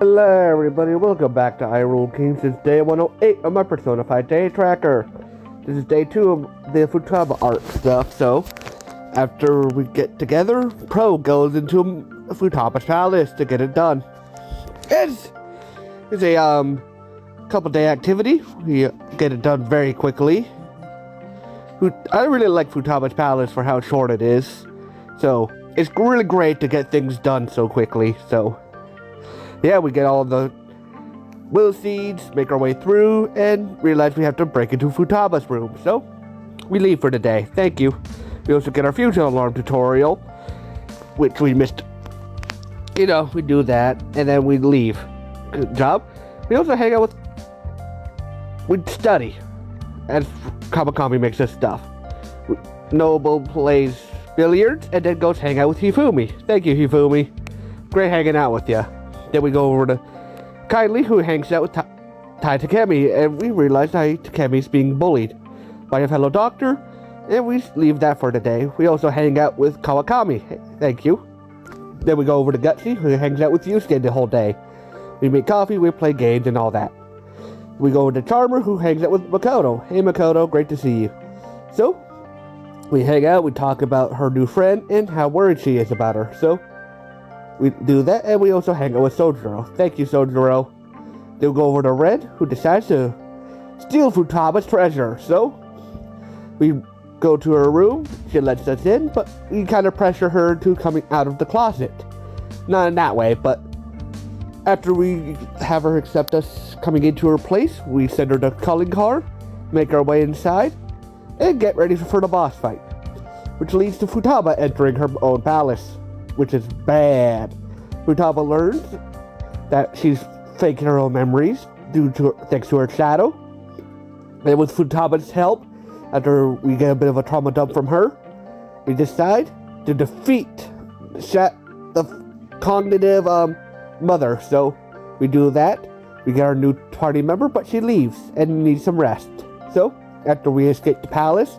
Hello everybody, welcome back to Hyrule Kings. It's day 108 of my Persona 5 day tracker. This is day 2 of the Futaba art stuff, so after we get together, Pro goes into Futaba's palace to get it done. It's a couple day activity. We get it done very quickly. I really like Futaba's palace for how short it is, so it's really great to get things done so quickly, so yeah, we get all the will seeds, make our way through, and realize we have to break into Futaba's room. So, we leave for the day. Thank you. We also get our fusion alarm tutorial, which we missed. We do that, and then we leave. Good job. We also hang out with... We study, as Kamakami makes us stuff. Noble plays billiards, and then goes hang out with Hifumi. Thank you, Hifumi. Great hanging out with you. Then we go over to Kylie, who hangs out with Tai Takemi, and we realize Tai Takemi's being bullied by a fellow doctor, and we leave that for today. We also hang out with Kawakami. Thank you. Then we go over to Gutsy, who hangs out with Yusuke the whole day. We make coffee, we play games, and all that. We go over to Charmer, who hangs out with Makoto. Hey Makoto, great to see you. So, we hang out, we talk about her new friend, and how worried she is about her. So, we do that, and we also hang out with Sojiro. Thank you, Sojiro. Then we go over to Red, who decides to steal Futaba's treasure. So, we go to her room. She lets us in, but we kind of pressure her to coming out of the closet. Not in that way, but after we have her accept us coming into her place, we send her the calling card, make our way inside, and get ready for the boss fight, which leads to Futaba entering her own palace, which is bad. Futaba learns that she's faking her own memories thanks to her shadow. And with Futaba's help, after we get a bit of a trauma dump from her, we decide to defeat the cognitive mother. So we do that. We get our new party member, but she leaves and needs some rest. So after we escape the palace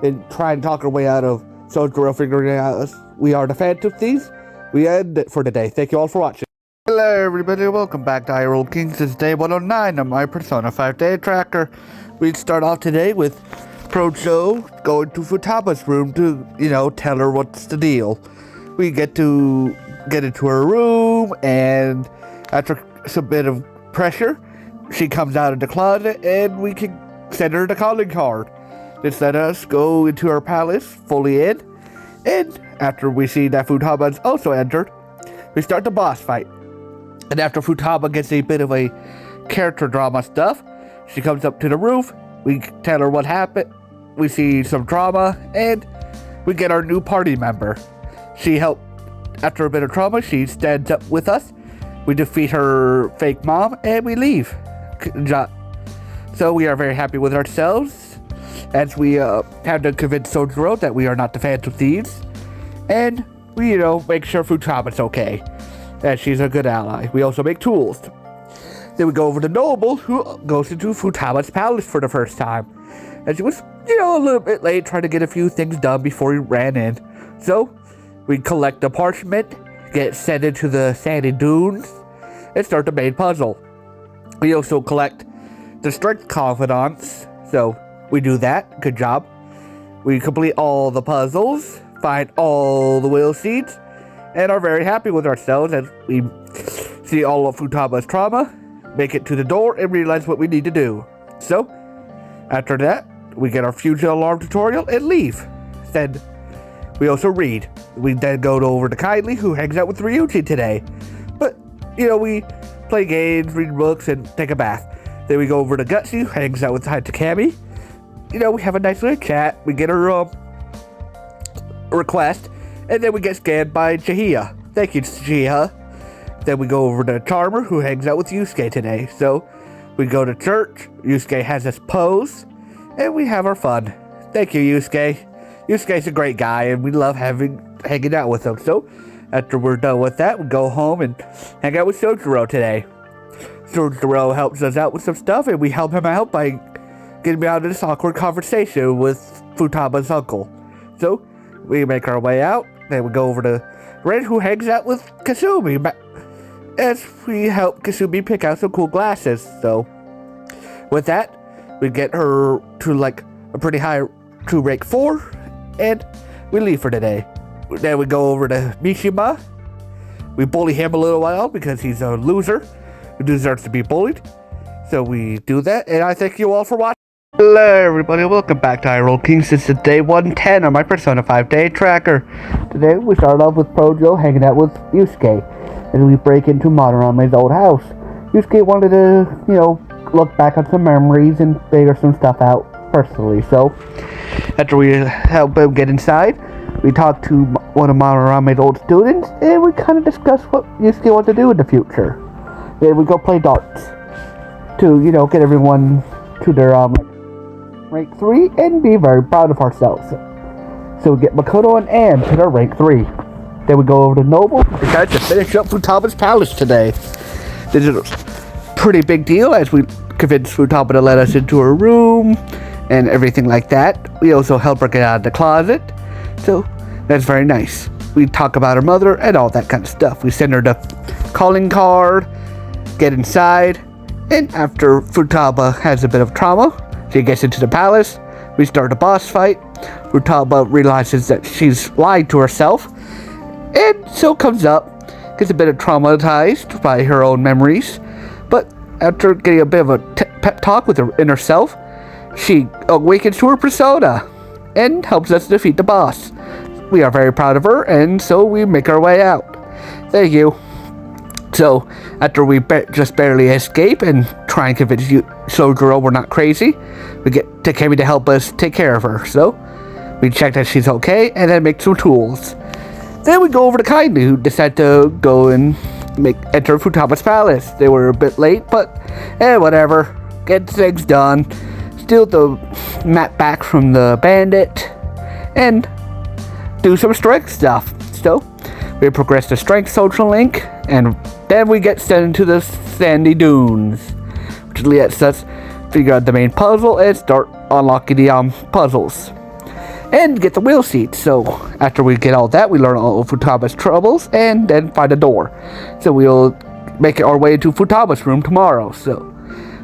and try and talk our way out of Sojiro figuring out we are the Phantom Thieves, we end it for today. Thank you all for watching. Hello everybody, welcome back to Hyrule Kings. It's day 109 of my Persona 5 day tracker. We start off today with Procho going to Futaba's room to, tell her what's the deal. We get into her room, and after some bit of pressure, she comes out of the closet, and we can send her the calling card. Just let us go into her palace, fully in, and after we see that Futaba's also entered, we start the boss fight. And after Futaba gets a bit of a character drama stuff, she comes up to the roof, we tell her what happened, we see some drama, and we get our new party member. She helped, after a bit of trauma, she stands up with us, we defeat her fake mom, and we leave. So we are very happy with ourselves, as we have to convince Sojiro that we are not the Phantom Thieves, and we, make sure Futaba's okay, and she's a good ally. We also make tools. Then we go over to Noble, who goes into Futaba's palace for the first time, and she was, a little bit late trying to get a few things done before we ran in. So we collect the parchment, get sent into the sandy dunes, and start the main puzzle. We also collect the strength confidants, so we do that. Good job. We complete all the puzzles, find all the will seeds, and are very happy with ourselves as we see all of Futaba's trauma, make it to the door, and realize what we need to do. So, after that, we get our fusion alarm tutorial and leave. Then, we also read. We then go over to Kylie, who hangs out with Ryuji today. But, we play games, read books, and take a bath. Then we go over to Gutsy, who hangs out with Tai Takemi. We have a nice little chat. We get her request, and then we get scanned by Chihia. Thank you, Chihia. Then we go over to Charmer, who hangs out with Yusuke today. So, we go to church, Yusuke has us pose, and we have our fun. Thank you, Yusuke. Yusuke's a great guy, and we love hanging out with him. So, after we're done with that, we go home and hang out with Sojiro today. Sojiro helps us out with some stuff, and we help him out by getting me out of this awkward conversation with Futaba's uncle. So, we make our way out, then we go over to Red, who hangs out with Kasumi. as we help Kasumi pick out some cool glasses. So, with that, we get her to like a pretty high to rank 4, and we leave for today. Then we go over to Mishima. We bully him a little while because he's a loser who deserves to be bullied. So we do that, and I thank you all for watching. Hello everybody, welcome back to Hyrule Kings. This is day 110 on my Persona 5 day tracker. Today we start off with Projo hanging out with Yusuke, and we break into Madarame's old house. Yusuke wanted to, look back on some memories and figure some stuff out personally. So, after we help him get inside, we talk to one of Madarame's old students, and we kind of discuss what Yusuke wants to do in the future. Then we go play darts to, get everyone to their, rank 3 and be very proud of ourselves. So we get Makoto and Anne to their rank 3. Then we go over to Noble, who decides to finish up Futaba's palace today. This is a pretty big deal as we convince Futaba to let us into her room and everything like that. We also help her get out of the closet. So that's very nice. We talk about her mother and all that kind of stuff. We send her the calling card, get inside, and after Futaba has a bit of trauma, she gets into the palace. We start a boss fight. Futaba realizes that she's lied to herself, and so comes up, gets a bit of traumatized by her own memories. But after getting a bit of a pep talk with her inner self, she awakens to her persona and helps us defeat the boss. We are very proud of her, and so we make our way out. Thank you. So, after we just barely escape and try and convince Sojiro we're not crazy, we get Takemi to help us take care of her. So, we check that she's okay, and then make some tools. Then we go over to Kainu, who decide to go and enter Futaba's palace. They were a bit late, but whatever. Get things done. Steal the map back from the bandit, and do some strength stuff. So, we progress to Strength Social Link, and then we get sent into the Sandy Dunes, which lets us figure out the main puzzle and start unlocking the puzzles. And get the wheel seats. So, after we get all that, we learn all of Futaba's troubles, and then find a door. So we'll make our way to Futaba's room tomorrow. So,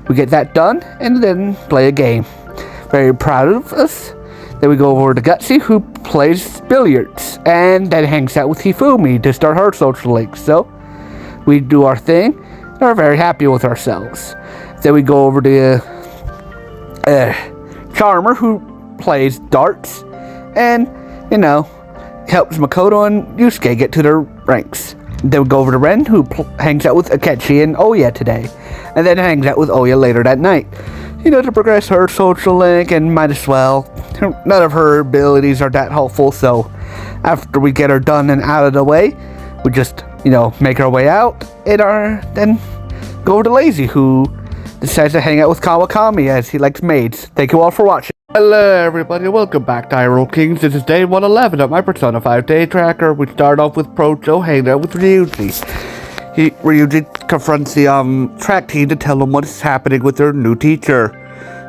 we get that done, and then play a game. Very proud of us. Then we go over to Gutsy, who plays billiards, and then hangs out with Hifumi to start her social link. So, we do our thing, and are very happy with ourselves. Then we go over to Charmer, who plays darts, and, helps Makoto and Yusuke get to their ranks. Then we go over to Ren, who hangs out with Akechi and Oya today, and then hangs out with Oya later that night. To progress her social link, and might as well. None of her abilities are that helpful, so after we get her done and out of the way, we just, make our way out, and then go over to Lazy, who decides to hang out with Kawakami as he likes maids. Thank you all for watching. Hello everybody, welcome back to Hyrule Kings. This is day 111 of my Persona 5 day tracker. We start off with Projo hanging out with Ryuji. Ryuji confronts the track team to tell them what's happening with their new teacher.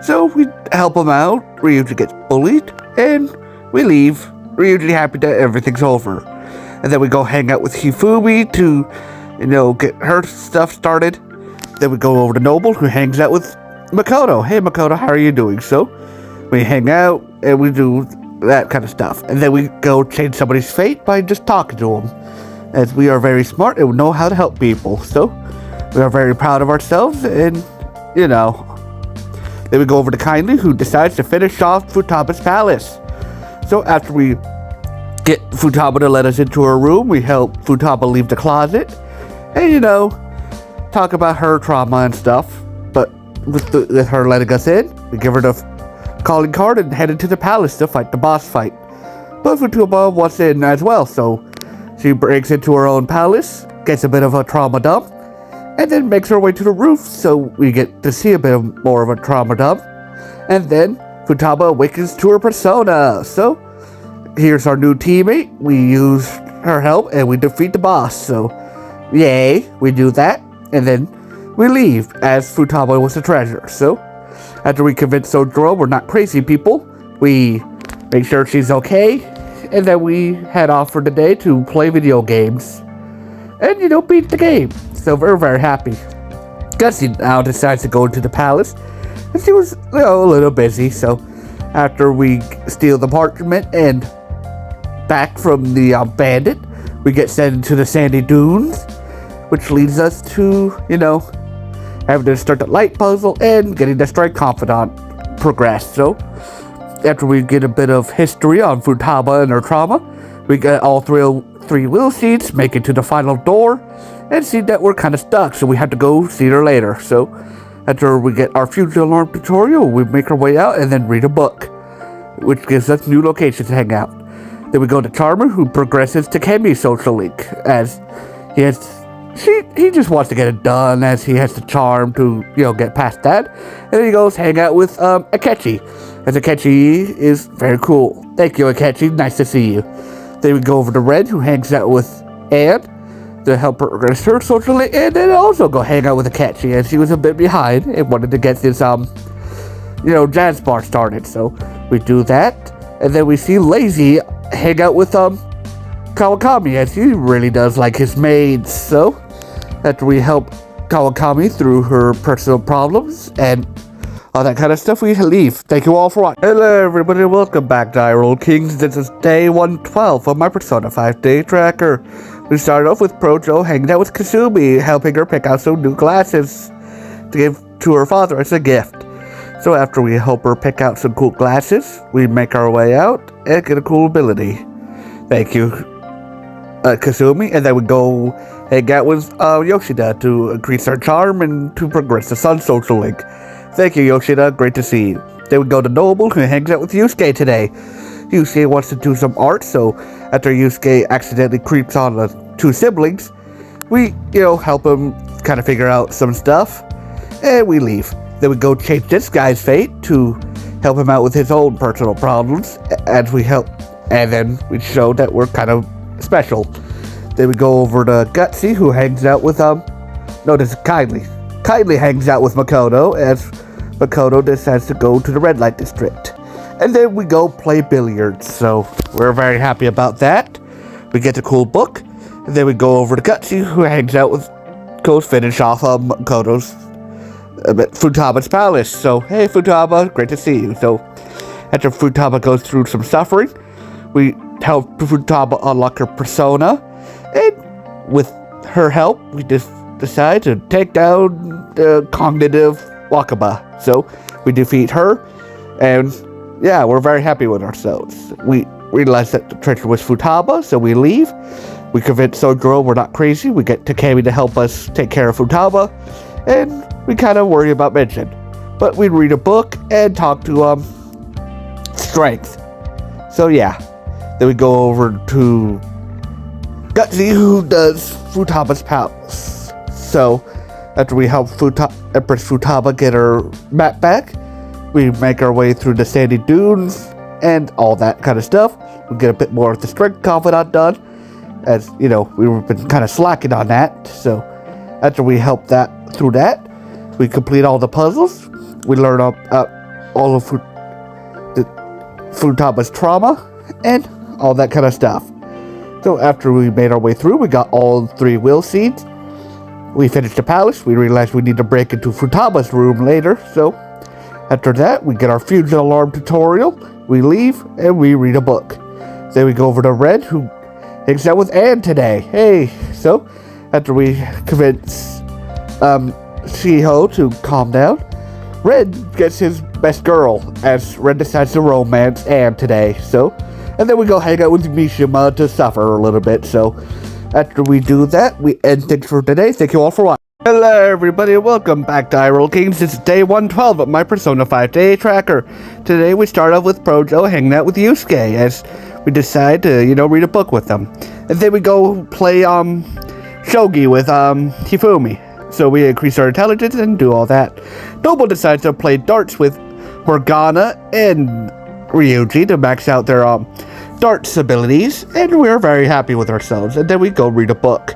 So we help him out. Ryuji gets bullied, and we leave. Ryuji happy that everything's over. And then we go hang out with Hifumi to, get her stuff started. Then we go over to Noble, who hangs out with Makoto. Hey Makoto, how are you doing? So we hang out, and we do that kind of stuff. And then we go change somebody's fate by just talking to them, as we are very smart and know how to help people. So, we are very proud of ourselves, and, Then we go over to Kindly, who decides to finish off Futaba's palace. So, after we get Futaba to let us into her room, we help Futaba leave the closet, and, talk about her trauma and stuff. But with her letting us in, we give her the calling card and head into the palace to fight the boss fight. But Futaba wants in as well, so she breaks into her own palace, gets a bit of a trauma dump, and then makes her way to the roof, so we get to see a bit more of a trauma dump. And then Futaba awakens to her persona. So here's our new teammate. We use her help and we defeat the boss. So yay, we do that, and then we leave as Futaba was a treasure. So after we convince Sojiro we're not crazy people, we make sure she's okay, and then we head off for the day to play video games and, beat the game. so we're very happy. Gutsy now decides to go into the palace, and she was, a little busy, so after we steal the parchment and back from the bandit, we get sent into the sandy dunes, which leads us to, having to start the light puzzle and getting the strike confidant progress. So, after we get a bit of history on Futaba and her trauma, we get all three will seeds, make it to the final door, and see that we're kind of stuck, so we have to go see her later. So, after we get our future alarm tutorial, we make our way out and then read a book, which gives us new locations to hang out. Then we go to Charmer, who progresses to Kemi's social link, as he just wants to get it done, as he has the charm to, get past that. And then he goes hang out with Akechi, as Akechi is very cool. Thank you, Akechi. Nice to see you. Then we go over to Red, who hangs out with Anne to help her progress her social link, and then also go hang out with Akechi, as she was a bit behind and wanted to get this, jazz bar started. So we do that, and then we see Lazy hang out with Kawakami, as he really does like his maids. So after we help Kawakami through her personal problems and all that kind of stuff, we leave. Thank you all for watching. Hello everybody, welcome back to Hyrule Kings. This is day 112 of my Persona 5 day tracker. We started off with Projo hanging out with Kasumi, helping her pick out some new glasses to give to her father as a gift. So after we help her pick out some cool glasses, we make our way out and get a cool ability. Thank you, Kasumi. And then we go hang out with Yoshida to increase our charm and to progress the Sun social link. Thank you, Yoshida. Great to see you. Then we go to Noble, who hangs out with Yusuke today. Yusuke wants to do some art, so after Yusuke accidentally creeps on the two siblings, we, help him kind of figure out some stuff, and we leave. Then we go change this guy's fate to help him out with his own personal problems, as we help, and then we show that we're kind of special. Then we go over to Gutsy, who hangs out with, this is Kindly. Kindly hangs out with Makoto, as Makoto decides to go to the red light district. And then we go play billiards, so we're very happy about that. We get a cool book, and then we go over to Gutsy, who hangs out with, goes finish off Makoto's Futaba's palace. So, hey Futaba, great to see you. So, after Futaba goes through some suffering, we help Futaba unlock her persona, and with her help, we just decide to take down the cognitive Wakaba. So, we defeat her, and yeah, we're very happy with ourselves. We realize that the treasure was Futaba, so we leave. We convince Sojiro we're not crazy. We get Takemi to help us take care of Futaba, and we kind of worry about Mention. But we read a book and talk to, Strength. So yeah. Then we go over to Gutsy, who does Futaba's palace. So, after we help Empress Futaba get her map back, we make our way through the sandy dunes and all that kind of stuff. We get a bit more of the strength confidant done, as, we've been kind of slacking on that. So, after we help that through that, we complete all the puzzles. We learn all of Futaba's trauma and all that kind of stuff. So after we made our way through, we got all 3 will seeds. We finished the palace. We realized we need to break into Futaba's room later. So after that, we get our fusion alarm tutorial. We leave and we read a book. Then we go over to Red, who hangs out with Anne today. Hey, so after we convince Shiho to calm down, Red gets his best girl, as Red decides to romance Anne today. So, and then we go hang out with Mishima to suffer a little bit. So, after we do that, we end things for today. Thank you all for watching. Hello everybody, welcome back to Hyrule Kings. It's day 112 of my Persona 5 day tracker. Today we start off with Projo hanging out with Yusuke, as we decide to, read a book with them. And then we go play, shogi with, Hifumi. So we increase our intelligence and do all that. Noble decides to play darts with Morgana and Ryuji to max out their, darts abilities, and we're very happy with ourselves. And then we go read a book.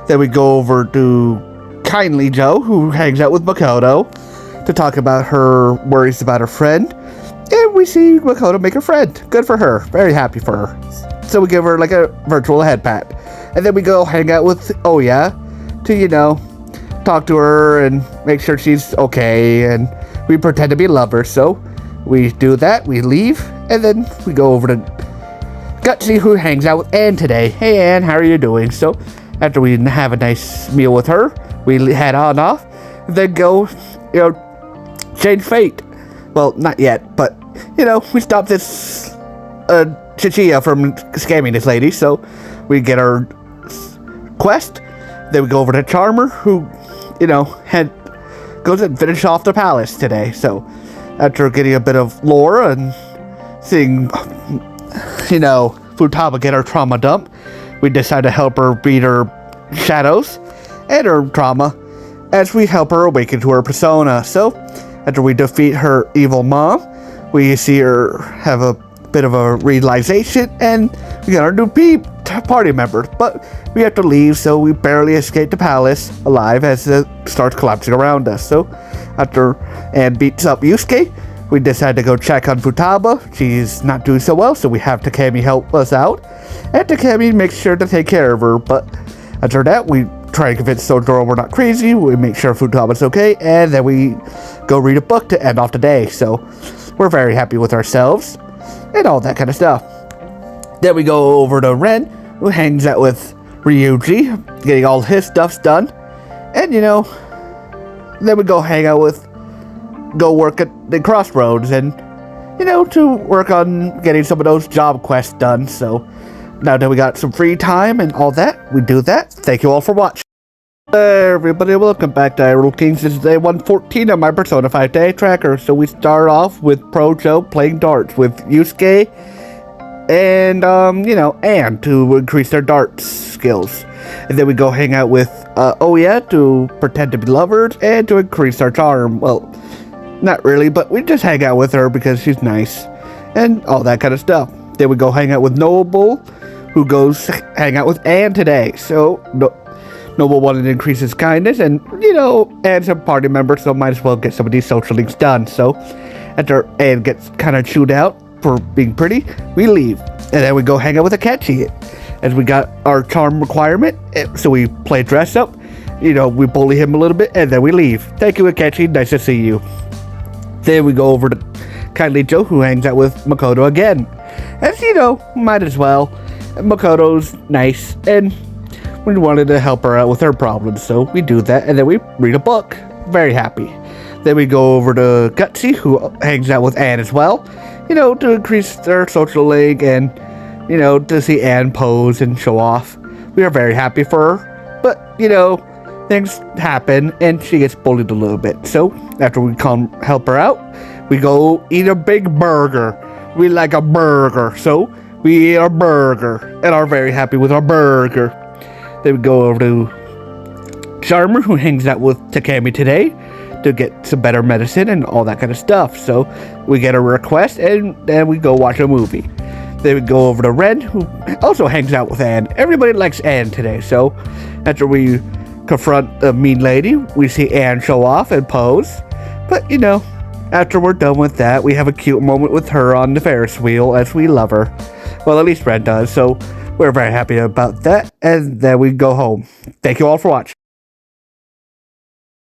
Then we go over to Kindly Joe, who hangs out with Makoto, to talk about her worries about her friend. And we see Makoto make a friend. Good for her. Very happy for her. So we give her like a virtual head pat. And then we go hang out with Oya to, talk to her and make sure she's okay, and we pretend to be lovers. So we do that, we leave, and then we go over to Gutsy, who hangs out with Anne today. Hey Anne, how are you doing? So after we have a nice meal with her, we head on off, then go, change fate. Well, not yet, but, we stop this Chichilla from scamming this lady, so we get our quest. Then we go over to Charmer, who, goes and finish off the palace today. So after getting a bit of lore and seeing, Futaba get her trauma dump, we decide to help her beat her shadows and her trauma as we help her awaken to her persona. So after we defeat her evil mom, we see her have a bit of a realization, and we got our new party member, but we have to leave, so we barely escape the palace alive as it starts collapsing around us. So after Anne beats up Yusuke, we decide to go check on Futaba. She's not doing so well, so we have Takemi help us out, and Takemi makes sure to take care of her. But after that, we try to convince Sojiro we're not crazy, we make sure Futaba's okay, and then we go read a book to end off the day. So we're very happy with ourselves and all that kind of stuff. Then we go over to Ren, who hangs out with Ryuji, getting all his stuffs done. And, then we go work at the Crossroads and, to work on getting some of those job quests done. So now that we got some free time and all that, we do that. Thank you all for watching. Hey everybody, welcome back to Hyrule Kings. This is day 114 of my Persona 5 Day Tracker. So we start off with Pro Joe playing darts with Yusuke and, Anne to increase their darts skills. And then we go hang out with Oya to pretend to be lovers and to increase our charm. Well, not really, but we just hang out with her because she's nice and all that kind of stuff. Then we go hang out with Noble, who goes hang out with Anne today. So, Noble wanted to increase his kindness, and, Anne's a party member, so might as well get some of these social links done. So, after Anne gets kind of chewed out for being pretty, we leave. And then we go hang out with Akechi, as we got our charm requirement, so we play dress up, we bully him a little bit, and then we leave. Thank you, Akechi, nice to see you. Then we go over to Kindly Joe, who hangs out with Makoto again. As, might as well. Makoto's nice, and we wanted to help her out with her problems, so we do that, and then we read a book. Very happy. Then we go over to Gutsy, who hangs out with Anne as well, to increase their social link and, to see Anne pose and show off. We are very happy for her, but, things happen, and she gets bullied a little bit. So, after we come help her out, we go eat a big burger. We like a burger, so we eat our burger, and are very happy with our burger. Then we go over to Charmer, who hangs out with Takemi today to get some better medicine and all that kind of stuff. So we get a request, and then we go watch a movie. Then we go over to Ren, who also hangs out with Anne. Everybody likes Anne today, so after we confront the mean lady, we see Anne show off and pose. But, after we're done with that, we have a cute moment with her on the Ferris wheel, as we love her. Well, at least Ren does, so we're very happy about that, and then we go home. Thank you all for watching.